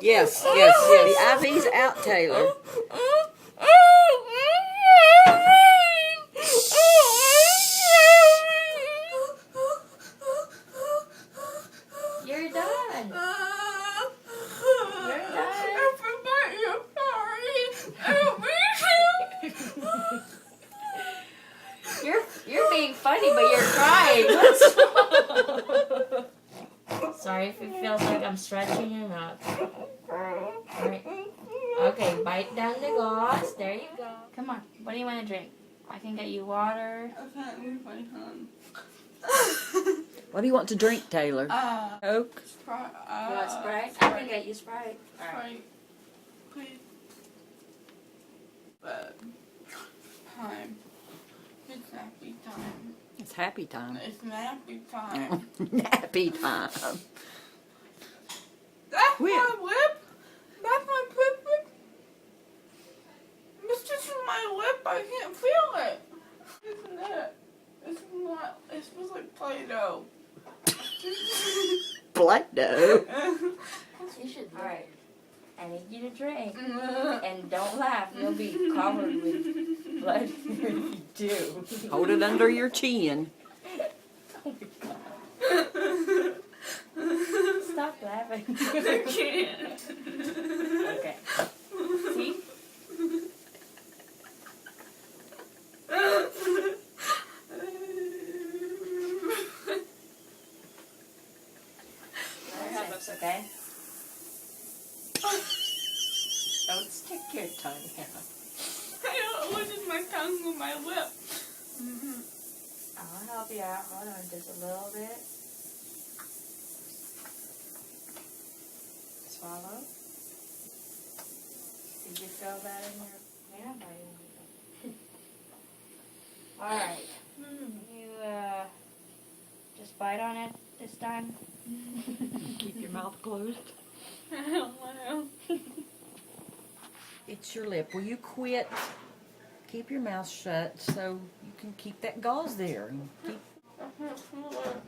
Yes, yes. The IV's out, Taylor. You're done. You're done. You're being funny, but you're crying. What's wrong? Sorry if it feels like I'm stretching your mouth. Alright. Okay, bite down the gauze. There you go. Come on. What do you want to drink? I can get you water. I can't move my hand. What do you want to drink, Taylor? Coke? Sprite. You want Sprite? I can get you Sprite. Sprite. Please. But time. It's nappy time. It's happy time. It's nappy time. Nappy time. That's Quit. my lip. That's my lip. It's just my lip. I can't feel it. Isn't it? It's not. It smells like Play-Doh. Play-Doh. You should. Alright. I need you to drink. And don't laugh. You'll be covered with blood if you do. Hold it under your chin. Oh my God. Stop laughing. I can't. Okay. See? Okay? Don't stick your tongue out. I don't want my tongue on my lip. I'll help you out. Hold on just a little bit. Swallow. Did you feel that in your... Yeah, alright. You, just bite on it this time. Keep your mouth closed. I don't want to. It's your lip. Will you quit? Keep your mouth shut so you can keep that gauze there. And keep... I can't feel it.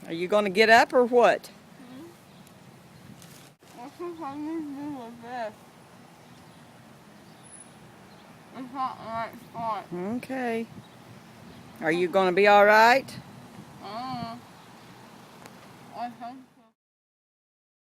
Are you going to get up or what? I think I need to do with this. It's not the right spot. Okay. Are you going to be all right? I think